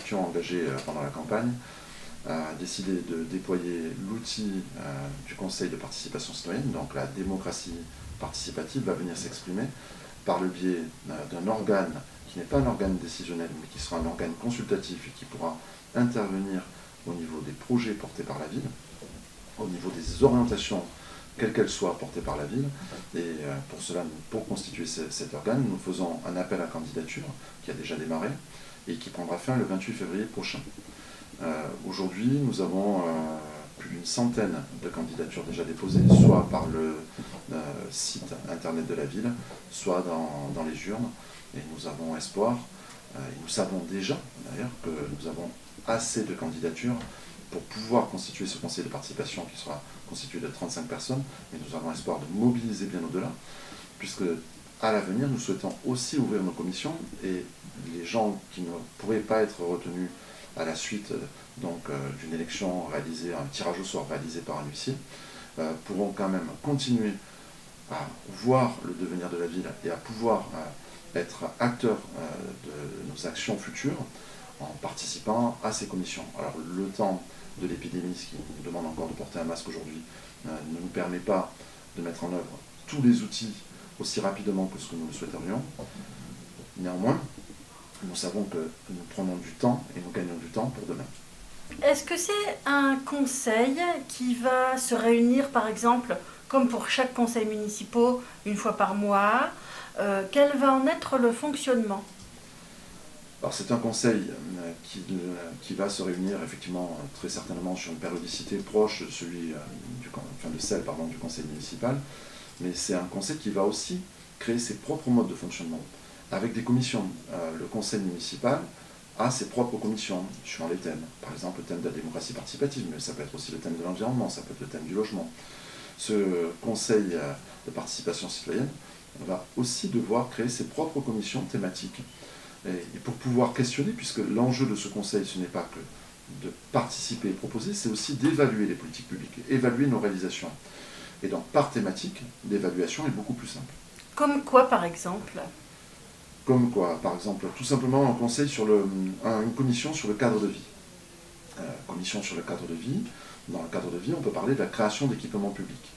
étions engagés pendant la campagne, a décidé de déployer l'outil du Conseil de participation citoyenne, donc la démocratie participative va venir s'exprimer par le biais d'un organe qui n'est pas un organe décisionnel, mais qui sera un organe consultatif et qui pourra intervenir au niveau des projets portés par la ville, au niveau des orientations, quelles qu'elles soient, portées par la ville. Et pour cela, pour constituer cet organe, nous faisons un appel à candidature qui a déjà démarré et qui prendra fin le 28 février prochain. Aujourd'hui, nous avons plus d'une centaine de candidatures déjà déposées, soit par le site internet de la ville, soit dans les urnes. Et nous avons espoir, et nous savons déjà d'ailleurs que nous avons assez de candidatures pour pouvoir constituer ce conseil de participation qui sera constitué de 35 personnes, mais nous avons espoir de mobiliser bien au-delà, puisque à l'avenir, nous souhaitons aussi ouvrir nos commissions, et les gens qui ne pourraient pas être retenus à la suite d'une élection réalisée, un tirage au sort réalisé par un huissier, pourront quand même continuer à voir le devenir de la ville et à pouvoir être acteurs de nos actions futures en participant à ces commissions. Alors le temps de l'épidémie, ce qui nous demande encore de porter un masque aujourd'hui, ne nous permet pas de mettre en œuvre tous les outils aussi rapidement que ce que nous le souhaiterions. Néanmoins, nous savons que nous prenons du temps et nous gagnons du temps pour demain. Est-ce que c'est un conseil qui va se réunir, par exemple, comme pour chaque conseil municipal, une fois par mois? Quel va en être le fonctionnement? Alors c'est un conseil qui va se réunir effectivement très certainement sur une périodicité proche de celle du conseil municipal, mais c'est un conseil qui va aussi créer ses propres modes de fonctionnement avec des commissions. Le conseil municipal a ses propres commissions sur les thèmes, par exemple le thème de la démocratie participative, mais ça peut être aussi le thème de l'environnement, ça peut être le thème du logement. Ce conseil de participation citoyenne va aussi devoir créer ses propres commissions thématiques. Et pour pouvoir questionner, puisque l'enjeu de ce conseil, ce n'est pas que de participer et proposer, c'est aussi d'évaluer les politiques publiques, évaluer nos réalisations. Et donc, par thématique, l'évaluation est beaucoup plus simple. Comme quoi, par exemple? Comme quoi, par exemple, tout simplement un conseil une commission sur le cadre de vie. Commission sur le cadre de vie. Dans le cadre de vie, on peut parler de la création d'équipements publics.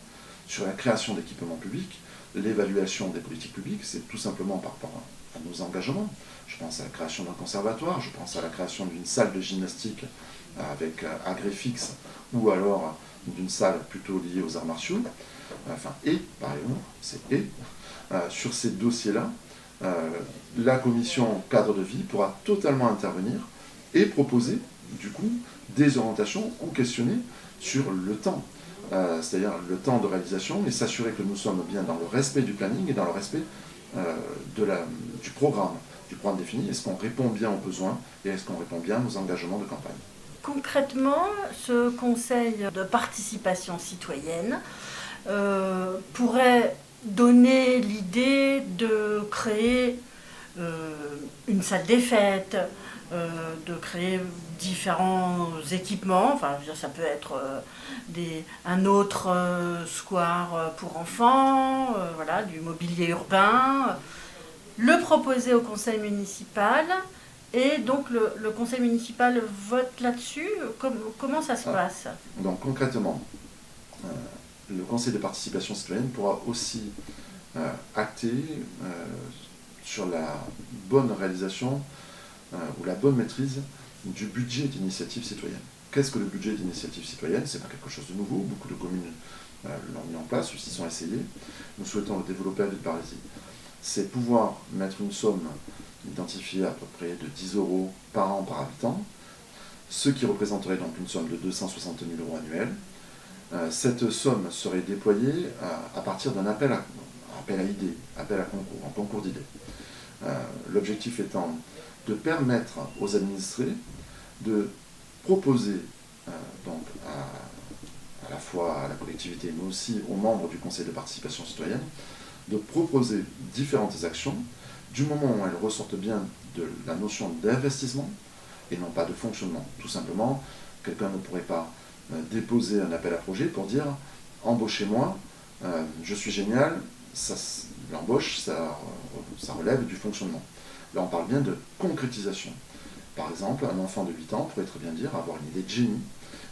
Sur la création d'équipements publics, l'évaluation des politiques publiques, c'est tout simplement par rapport à nos engagements. Je pense à la création d'un conservatoire, je pense à la création d'une salle de gymnastique avec agrès fixe, ou alors d'une salle plutôt liée aux arts martiaux. Par exemple, sur ces dossiers-là, la commission cadre de vie pourra totalement intervenir et proposer, du coup, des orientations ou questionner sur le temps. C'est-à-dire le temps de réalisation, et s'assurer que nous sommes bien dans le respect du planning et dans le respect du programme défini. Est-ce qu'on répond bien aux besoins et est-ce qu'on répond bien à nos engagements de campagne? Concrètement, ce conseil de participation citoyenne pourrait donner l'idée de créer une salle des fêtes, de créer différents équipements, enfin je veux dire, ça peut être un autre square pour enfants, voilà, du mobilier urbain, le proposer au conseil municipal, et donc le conseil municipal vote là-dessus. Comment ça se passe? Donc concrètement, le conseil de participation citoyenne pourra aussi acter sur la bonne réalisation ou la bonne maîtrise du budget d'initiative citoyenne. Qu'est-ce que le budget d'initiative citoyenne? Ce n'est pas quelque chose de nouveau, beaucoup de communes l'ont mis en place, ou s'y sont essayés. Nous souhaitons le développer à Villeparisis. C'est pouvoir mettre une somme identifiée à peu près de 10 € par an par habitant, ce qui représenterait donc une somme de 260 000 € annuels. Cette somme serait déployée à partir d'un appel à idées, appel à concours, en concours d'idées. L'objectif étant de permettre aux administrés de proposer donc à la fois à la collectivité mais aussi aux membres du conseil de participation citoyenne de proposer différentes actions du moment où elles ressortent bien de la notion d'investissement et non pas de fonctionnement. Tout simplement, quelqu'un ne pourrait pas déposer un appel à projet pour dire « embauchez-moi, je suis génial », l'embauche, ça relève du fonctionnement. Là, on parle bien de concrétisation. Par exemple, un enfant de 8 ans pourrait très bien dire, avoir une idée de génie,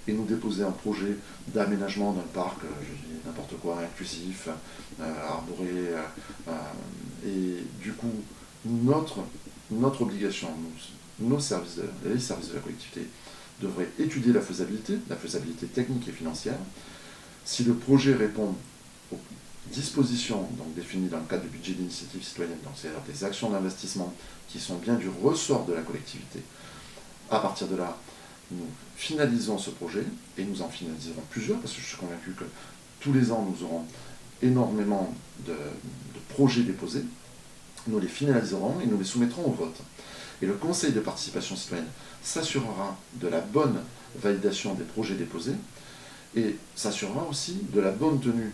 et nous déposer un projet d'aménagement d'un parc, je dis n'importe quoi, inclusif, arboré, et du coup, notre obligation, les services de la collectivité, devraient étudier la faisabilité technique et financière. Si le projet répond aux dispositions donc définies dans le cadre du budget d'initiative citoyenne, donc c'est-à-dire des actions d'investissement qui sont bien du ressort de la collectivité, à partir de là, nous finalisons ce projet, et nous en finaliserons plusieurs, parce que je suis convaincu que tous les ans, nous aurons énormément de projets déposés. Nous les finaliserons et nous les soumettrons au vote. Et le Conseil de participation citoyenne s'assurera de la bonne validation des projets déposés et s'assurera aussi de la bonne tenue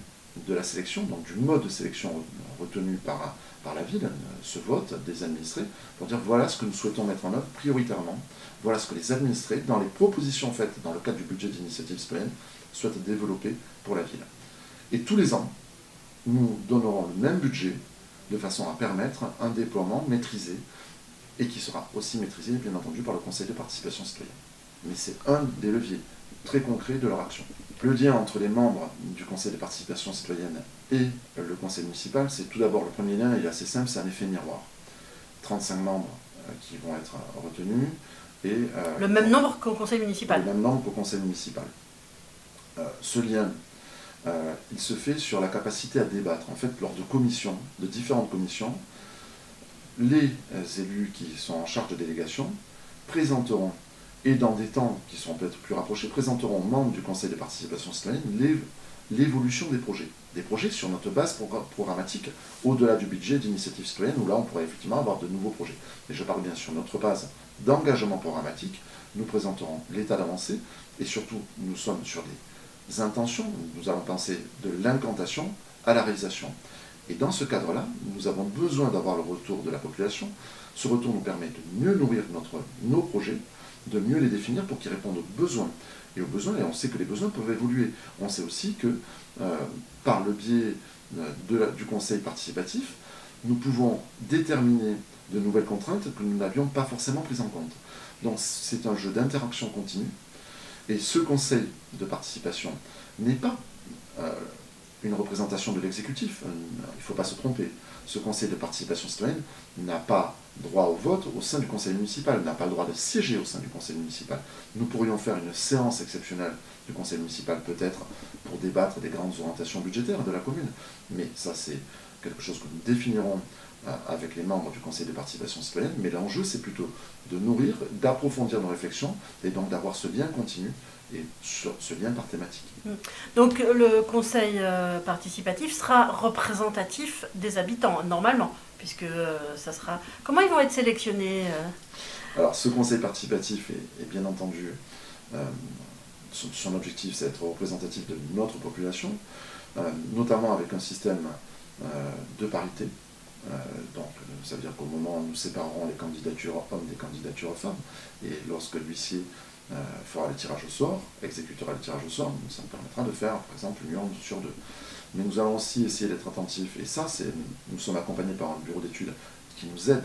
de la sélection, donc du mode de sélection retenu par la ville, ce vote des administrés, pour dire voilà ce que nous souhaitons mettre en œuvre prioritairement, voilà ce que les administrés, dans les propositions faites dans le cadre du budget d'initiative citoyenne, souhaitent développer pour la ville. Et tous les ans, nous donnerons le même budget de façon à permettre un déploiement maîtrisé et qui sera aussi maîtrisé, bien entendu, par le Conseil de participation citoyenne. Mais c'est un des leviers très concrets de leur action. Le lien entre les membres du Conseil de participation citoyenne et le Conseil municipal, c'est tout d'abord, le premier lien, il est assez simple, c'est un effet miroir. 35 membres qui vont être retenus. Et, le même nombre qu'au Conseil municipal. Le même nombre qu'au Conseil municipal. Ce lien, il se fait sur la capacité à débattre. En fait, lors de commissions, de différentes commissions, les élus qui sont en charge de délégation présenteront, et dans des temps qui sont peut-être plus rapprochés, présenteront aux membres du Conseil de participation citoyenne l'évolution des projets sur notre base programmatique, au-delà du budget d'initiative citoyenne, où là on pourrait effectivement avoir de nouveaux projets. Mais je parle bien sur notre base d'engagement programmatique, nous présenterons l'état d'avancée, et surtout nous sommes sur des intentions, nous allons penser de l'incantation à la réalisation. Et dans ce cadre-là, nous avons besoin d'avoir le retour de la population. Ce retour nous permet de mieux nourrir nos projets, de mieux les définir pour qu'ils répondent aux besoins. Et aux besoins, et on sait que les besoins peuvent évoluer. On sait aussi que, par le biais du conseil participatif, nous pouvons déterminer de nouvelles contraintes que nous n'avions pas forcément prises en compte. Donc c'est un jeu d'interaction continue. Et ce conseil de participation n'est pas une représentation de l'exécutif. Il ne faut pas se tromper. Ce conseil de participation citoyenne n'a pas droit au vote au sein du conseil municipal, n'a pas le droit de siéger au sein du conseil municipal. Nous pourrions faire une séance exceptionnelle du conseil municipal, peut-être pour débattre des grandes orientations budgétaires de la commune. Mais ça, c'est quelque chose que nous définirons avec les membres du conseil de participation citoyenne. Mais l'enjeu, c'est plutôt de nourrir, d'approfondir nos réflexions et donc d'avoir ce lien continu et ce lien par thématique. Donc le conseil participatif sera représentatif des habitants, normalement, puisque ça sera... Comment ils vont être sélectionnés Alors ce conseil participatif est bien entendu, son objectif c'est d'être représentatif de notre population, notamment avec un système de parité. Donc ça veut dire qu'au moment où nous séparerons les candidatures hommes des candidatures femmes, et lorsque l'huissier fera le tirage au sort, exécutera le tirage au sort, ça nous permettra de faire par exemple une urne sur deux. Mais nous allons aussi essayer d'être attentifs, et ça nous sommes accompagnés par un bureau d'études qui nous aide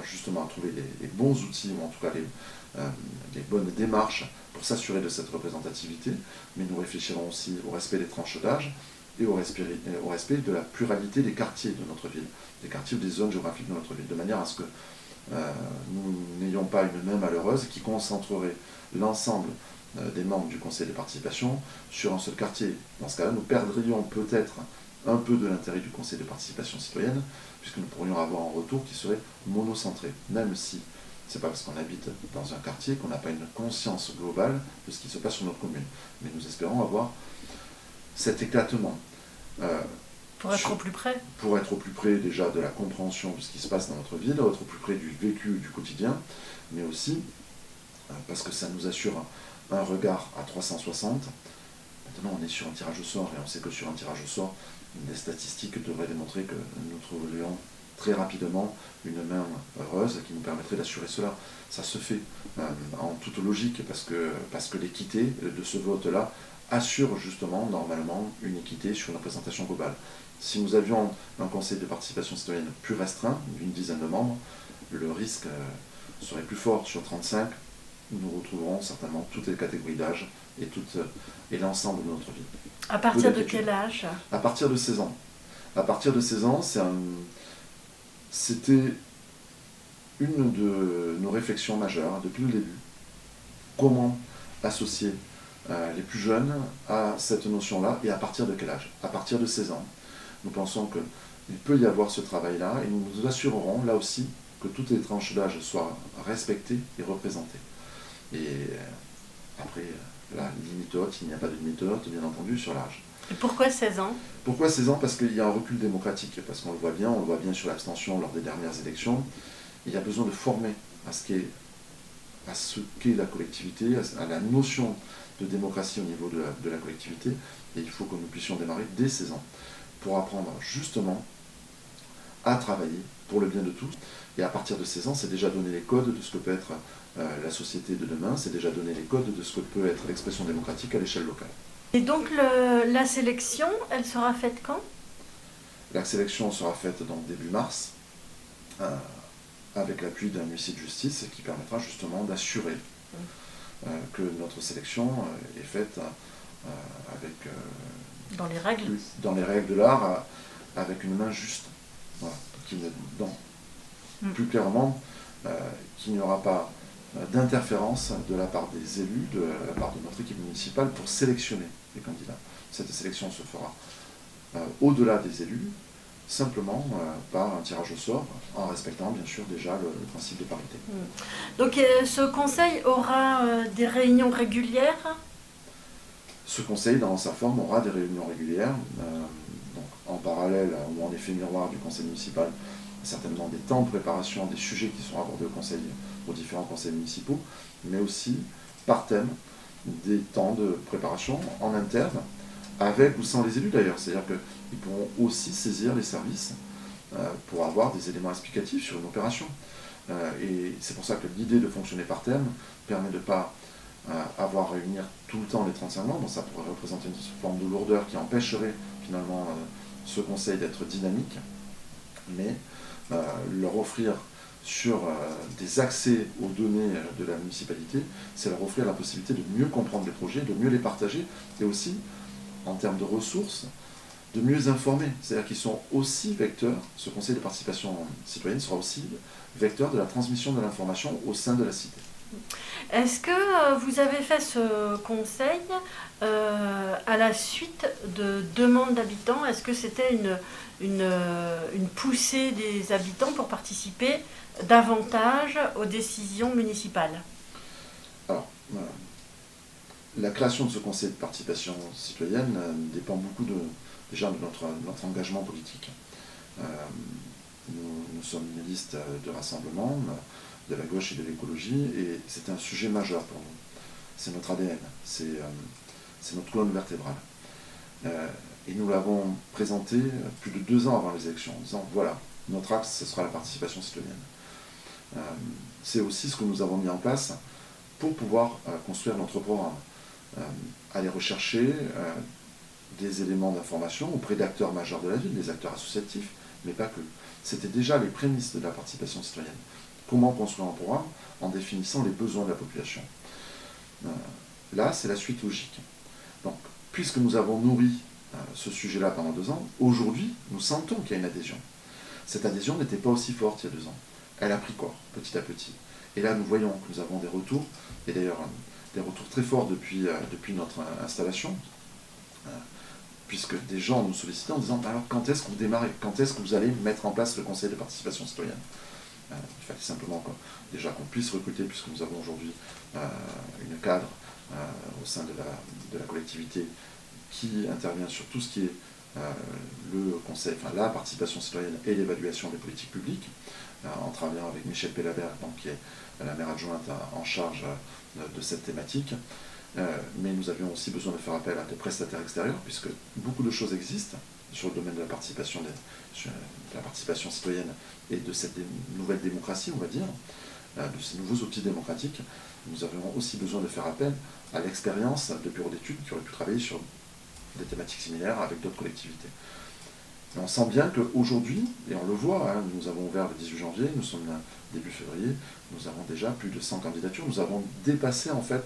justement à trouver les bons outils, ou en tout cas les bonnes démarches pour s'assurer de cette représentativité, mais nous réfléchirons aussi au respect des tranches d'âge et au respect de la pluralité des quartiers de notre ville, des quartiers ou des zones géographiques de notre ville, de manière à ce que nous n'ayons pas une main malheureuse qui concentrerait l'ensemble des membres du conseil de participation sur un seul quartier. Dans ce cas-là, nous perdrions peut-être un peu de l'intérêt du conseil de participation citoyenne, puisque nous pourrions avoir un retour qui serait monocentré, même si c'est pas parce qu'on habite dans un quartier qu'on n'a pas une conscience globale de ce qui se passe sur notre commune. Mais nous espérons avoir cet éclatement. Pour être au plus près. Pour être au plus près déjà de la compréhension de ce qui se passe dans notre ville, être au plus près du vécu du quotidien, mais aussi parce que ça nous assure un regard à 360. Maintenant, on est sur un tirage au sort, et on sait que sur un tirage au sort, les statistiques devraient démontrer que nous trouverions très rapidement une main heureuse qui nous permettrait d'assurer cela. Ça se fait en toute logique, parce que l'équité de ce vote-là assure justement, normalement, une équité sur une représentation globale. Si nous avions un conseil de participation citoyenne plus restreint, d'une dizaine de membres, le risque serait plus fort sur 35, nous retrouverons certainement toutes les catégories d'âge et l'ensemble de notre vie. À partir de quel âge? À partir de 16 ans. À partir de 16 ans, c'était une de nos réflexions majeures depuis le début. Comment associer les plus jeunes à cette notion-là et à partir de quel âge? À partir de 16 ans. Nous pensons qu'il peut y avoir ce travail-là et nous nous assurerons là aussi que toutes les tranches d'âge soient respectées et représentées. Et après, la limite haute, il n'y a pas de limite haute, bien entendu, sur l'âge. Et pourquoi 16 ans? Pourquoi 16 ans? Parce qu'il y a un recul démocratique, parce qu'on le voit bien sur l'abstention lors des dernières élections. Il y a besoin de former à ce qu'est la collectivité, à la notion de démocratie au niveau de la collectivité. Et il faut que nous puissions démarrer dès 16 ans pour apprendre justement à travailler pour le bien de tous. Et à partir de 16 ans, c'est déjà donner les codes de ce que peut être la société de demain, c'est déjà donner les codes de ce que peut être l'expression démocratique à l'échelle locale. Et donc la sélection, elle sera faite quand? La sélection sera faite donc début mars, avec l'appui d'un huissier de justice qui permettra justement d'assurer que notre sélection est faite avec dans les règles de l'art, avec une main juste. Voilà. Plus clairement, qu'il n'y aura pas d'interférence de la part des élus, de la part de notre équipe municipale pour sélectionner les candidats. Cette sélection se fera au-delà des élus, simplement par un tirage au sort, en respectant bien sûr déjà le principe de parité. Donc ce conseil aura des réunions régulières? Ce conseil, dans sa forme, aura des réunions régulières, donc en parallèle ou en effet miroir du conseil municipal, certainement des temps de préparation des sujets qui sont abordés aux différents conseils municipaux, mais aussi par thème des temps de préparation en interne, avec ou sans les élus d'ailleurs. C'est-à-dire qu'ils pourront aussi saisir les services pour avoir des éléments explicatifs sur une opération. Et c'est pour ça que l'idée de fonctionner par thème permet de ne pas avoir à réunir tout le temps les 35 membres. Ça pourrait représenter une forme de lourdeur qui empêcherait finalement ce conseil d'être dynamique, mais leur offrir sur des accès aux données de la municipalité, c'est leur offrir la possibilité de mieux comprendre les projets, de mieux les partager, et aussi, en termes de ressources, de mieux informer. C'est-à-dire qu'ils sont aussi vecteurs, ce conseil de participation citoyenne sera aussi vecteur de la transmission de l'information au sein de la cité. Est-ce que vous avez fait ce conseil à la suite de demandes d'habitants? Est-ce que c'était une poussée des habitants pour participer davantage aux décisions municipales? Alors, la création de ce conseil de participation citoyenne dépend beaucoup déjà de notre engagement politique. Nous sommes une liste de rassemblement de la gauche et de l'écologie, et c'est un sujet majeur pour nous. C'est notre ADN, c'est notre colonne vertébrale. Et nous l'avons présenté plus de 2 ans avant les élections, en disant voilà, notre axe, ce sera la participation citoyenne. C'est aussi ce que nous avons mis en place pour pouvoir construire notre programme. Aller rechercher des éléments d'information auprès d'acteurs majeurs de la ville, des acteurs associatifs, mais pas que. C'était déjà les prémices de la participation citoyenne. Comment construire un programme? En définissant les besoins de la population. Là, c'est la suite logique. Donc, puisque nous avons nourri ce sujet-là pendant 2 ans, aujourd'hui, nous sentons qu'il y a une adhésion. Cette adhésion n'était pas aussi forte il y a 2 ans. Elle a pris corps, petit à petit. Et là, nous voyons que nous avons des retours, et d'ailleurs des retours très forts depuis notre installation, puisque des gens nous sollicitaient en disant alors quand est-ce que vous démarrez? Quand est-ce que vous allez mettre en place le conseil de participation citoyenne? Il fallait simplement déjà qu'on puisse recruter, puisque nous avons aujourd'hui une cadre au sein de la collectivité qui intervient sur tout ce qui est le conseil, enfin la participation citoyenne et l'évaluation des politiques publiques, en travaillant avec Michel Pellabert, donc, qui est la maire adjointe en charge de cette thématique. Mais nous avions aussi besoin de faire appel à des prestataires extérieurs, puisque beaucoup de choses existent sur le domaine de la participation citoyenne et de cette nouvelle démocratie, on va dire, de ces nouveaux outils démocratiques. Nous avions aussi besoin de faire appel à l'expérience de bureaux d'études qui auraient pu travailler sur des thématiques similaires avec d'autres collectivités. Et on sent bien qu'aujourd'hui, et on le voit, hein, nous avons ouvert le 18 janvier, nous sommes là début février, nous avons déjà plus de 100 candidatures, nous avons dépassé en fait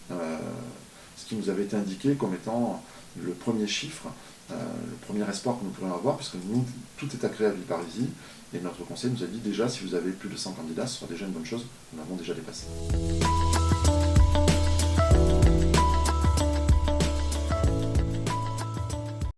ce qui nous avait été indiqué comme étant le premier chiffre, le premier espoir que nous pourrions avoir, puisque nous, tout est agréé à Villeparisis, et notre conseil nous a dit déjà, si vous avez plus de 100 candidats, ce sera déjà une bonne chose, nous l'avons déjà dépassé.